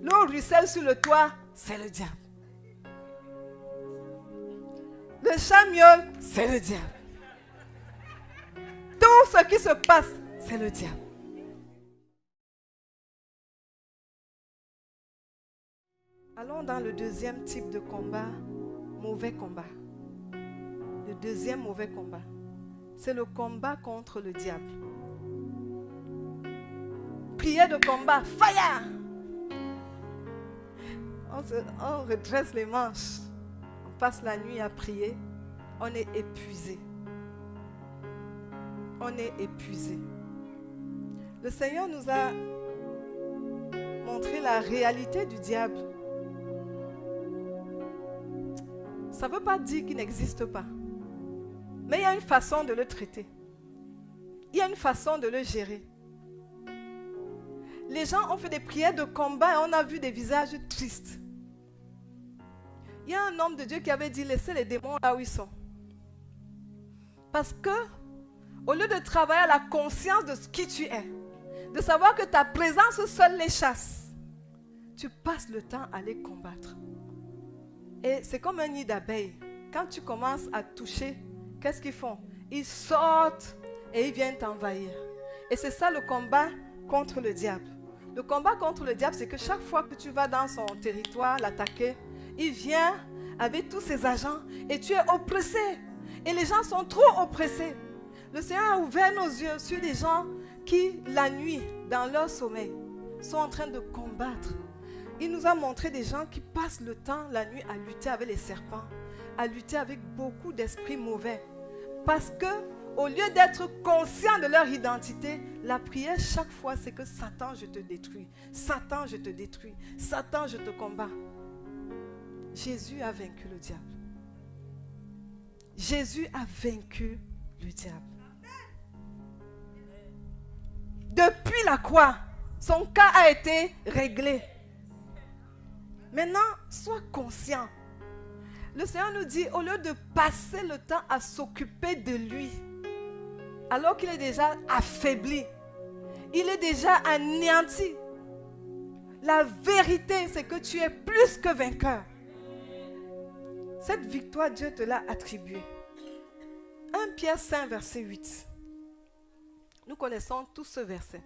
L'eau ruisselle sur le toit, c'est le diable. Le chat miaule, c'est le diable. Tout ce qui se passe, c'est le diable. Allons dans le deuxième type de combat, mauvais combat. Le deuxième mauvais combat, c'est le combat contre le diable. Prière de combat, fire! On redresse les manches. On passe la nuit à prier. On est épuisé. On est épuisé. Le Seigneur nous a montré la réalité du diable. Ça ne veut pas dire qu'il n'existe pas. Mais il y a une façon de le traiter. Il y a une façon de le gérer. Les gens ont fait des prières de combat et on a vu des visages tristes. Il y a un homme de Dieu qui avait dit, laissez les démons là où ils sont. Parce que, au lieu de travailler à la conscience de qui tu es, de savoir que ta présence seule les chasse, tu passes le temps à les combattre. Et c'est comme un nid d'abeilles. Quand tu commences à toucher, qu'est-ce qu'ils font? Ils sortent et ils viennent t'envahir. Et c'est ça le combat contre le diable. Le combat contre le diable, c'est que chaque fois que tu vas dans son territoire l'attaquer, il vient avec tous ses agents et tu es oppressé. Et les gens sont trop oppressés. Le Seigneur a ouvert nos yeux sur des gens qui, la nuit, dans leur sommeil, sont en train de combattre. Il nous a montré des gens qui passent le temps, la nuit, à lutter avec les serpents, à lutter avec beaucoup d'esprits mauvais. Parce que, au lieu d'être conscients de leur identité, la prière chaque fois c'est que Satan je te détruis, Satan je te détruis, Satan je te combats. Jésus a vaincu le diable. Jésus a vaincu le diable. Depuis la croix, son cas a été réglé. Maintenant, sois conscient. Le Seigneur nous dit, au lieu de passer le temps à s'occuper de lui, alors qu'il est déjà affaibli, il est déjà anéanti. La vérité, c'est que tu es plus que vainqueur. Cette victoire, Dieu te l'a attribuée. 1 Pierre 5, verset 8. Nous connaissons tous ce verset.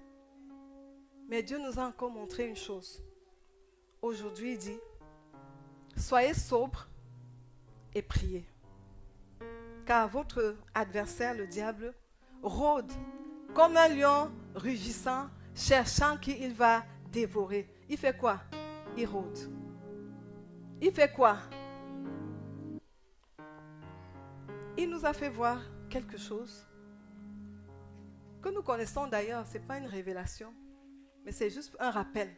Mais Dieu nous a encore montré une chose. Aujourd'hui, il dit, soyez sobres et priez. Car votre adversaire, le diable, rôde comme un lion rugissant, cherchant qui il va dévorer. Il fait quoi? Il rôde. Il fait quoi? Il nous a fait voir quelque chose que nous connaissons d'ailleurs. Ce n'est pas une révélation, mais c'est juste un rappel.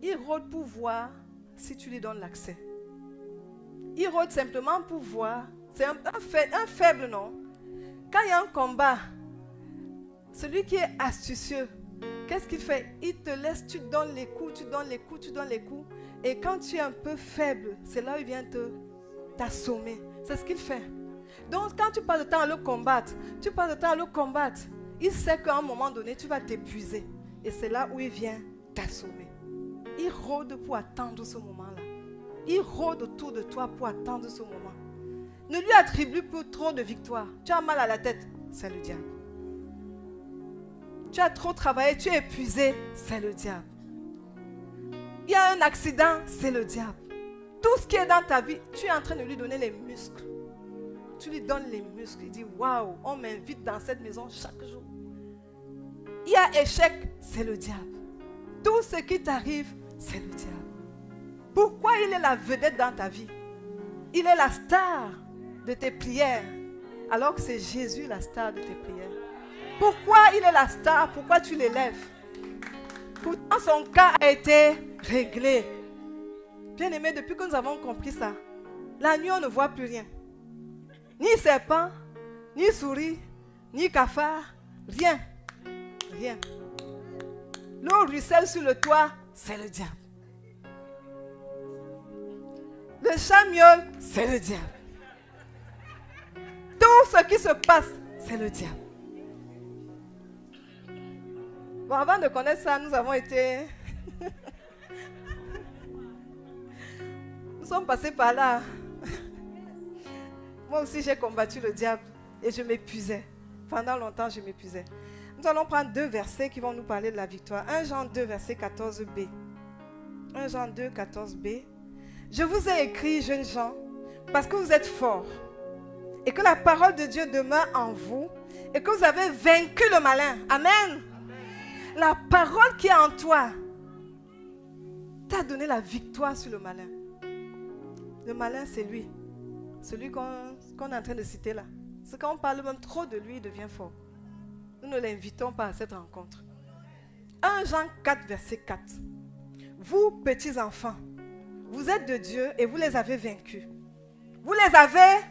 Il rôde pour voir si tu lui donnes l'accès. Il rôde simplement pour voir. C'est un faible, non? Quand il y a un combat, celui qui est astucieux, qu'est-ce qu'il fait? Il te laisse, tu donnes les coups, tu donnes les coups, tu donnes les coups. Et quand tu es un peu faible, c'est là où il vient t'assommer. C'est ce qu'il fait. Donc quand tu passes le temps à le combattre, il sait qu'à un moment donné, tu vas t'épuiser. Et c'est là où il vient t'assommer. Il rôde pour attendre ce moment-là. Il rôde autour de toi pour attendre ce moment. Ne lui attribue plus trop de victoire. Tu as mal à la tête, c'est le diable. Tu as trop travaillé, tu es épuisé, c'est le diable. Il y a un accident, c'est le diable. Tout ce qui est dans ta vie, tu es en train de lui donner les muscles. Tu lui donnes les muscles. Il dit, waouh, on m'invite dans cette maison chaque jour. Il y a échec, c'est le diable. Tout ce qui t'arrive, c'est le diable. Pourquoi il est la vedette dans ta vie? Il est la star de tes prières, alors que c'est Jésus la star de tes prières. Pourquoi il est la star? Pourquoi tu l'élèves? Pourtant son cas a été réglé. Bien aimé, depuis que nous avons compris ça, la nuit on ne voit plus rien. Ni serpent, ni souris, ni cafard, rien. Rien. L'eau ruisselle sur le toit, c'est le diable. Le chat miaule, c'est le diable. Tout ce qui se passe, c'est le diable. Bon, avant de connaître ça, nous avons été sommes passés par là. Moi aussi, j'ai combattu le diable et je m'épuisais. Pendant longtemps, je m'épuisais. Nous allons prendre 2 versets qui vont nous parler de la victoire. 1 Jean 2, verset 14b. 1 Jean 2, 14b. Je vous ai écrit, jeunes gens, parce que vous êtes forts et que la parole de Dieu demeure en vous et que vous avez vaincu le malin. Amen. La parole qui est en toi t'a donné la victoire sur le malin. Le malin, c'est lui. Celui qu'on est en train de citer là. C'est quand on parle même trop de lui, il devient fort. Nous ne l'invitons pas à cette rencontre. 1 Jean 4, verset 4. Vous, petits enfants, vous êtes de Dieu et vous les avez vaincus. Vous les avez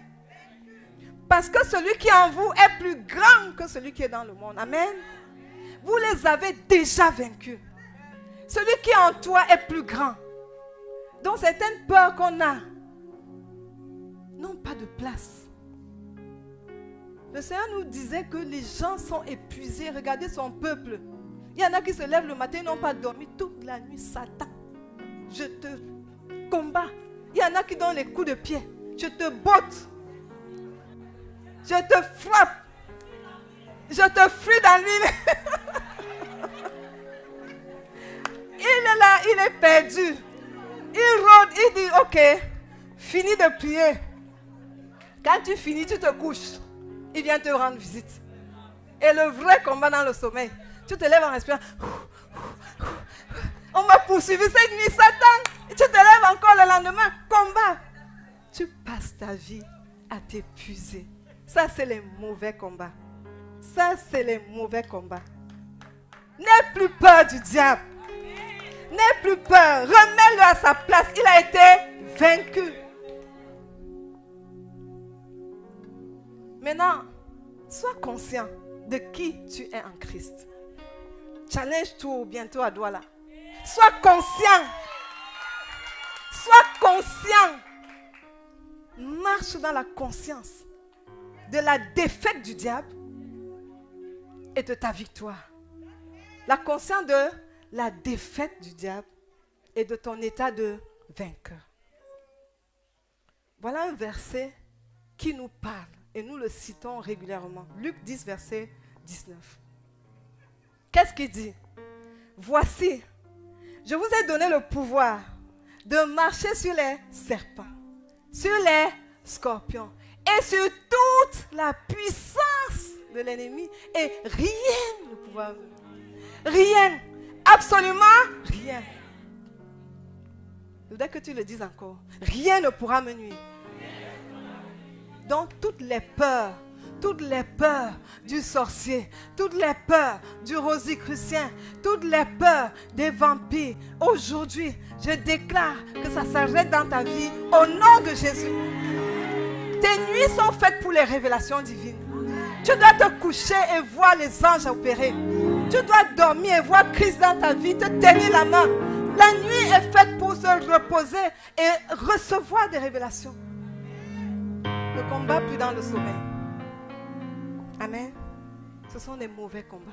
parce que celui qui est en vous est plus grand que celui qui est dans le monde. Amen. Vous les avez déjà vaincus. Celui qui est en toi est plus grand. Donc certaines peurs qu'on a n'ont pas de place. Le Seigneur nous disait que les gens sont épuisés. Regardez son peuple. Il y en a qui se lèvent le matin et n'ont pas dormi toute la nuit. Satan, je te combats. Il y en a qui donnent les coups de pied. Je te botte. Je te frappe. Je te fuis dans l'île. Il est là, il est perdu. Il rôde, il dit, ok, finis de prier. Quand tu finis, tu te couches. Il vient te rendre visite. Et le vrai combat dans le sommeil. Tu te lèves en respirant. On m'a poursuivi cette nuit, Satan. Et tu te lèves encore le lendemain. Combat. Tu passes ta vie à t'épuiser. Ça, c'est les mauvais combats. Ça, c'est les mauvais combats. N'aie plus peur du diable. N'aie plus peur. Remets-le à sa place. Il a été vaincu. Maintenant, sois conscient de qui tu es en Christ. Challenge tout bientôt à Douala. Sois conscient. Sois conscient. Marche dans la conscience de la défaite du diable et de ta victoire. La conscience de la défaite du diable et de ton état de vainqueur. Voilà un verset qui nous parle et nous le citons régulièrement. Luc 10, verset 19. Qu'est-ce qu'il dit? Voici, je vous ai donné le pouvoir de marcher sur les serpents, sur les scorpions et sur toute la puissance de l'ennemi. Et rien ne pourra venir. Rien. Absolument rien. Je voudrais que tu le dises encore. Rien ne pourra me nuire. Donc toutes les peurs du sorcier, toutes les peurs du rosicrucien, toutes les peurs des vampires, aujourd'hui, je déclare que ça s'arrête dans ta vie au nom de Jésus. Tes nuits sont faites pour les révélations divines. Tu dois te coucher et voir les anges opérer. Tu dois dormir et voir Christ dans ta vie, te tenir la main. La nuit est faite pour se reposer et recevoir des révélations. Ne combat plus dans le sommeil. Amen. Ce sont des mauvais combats.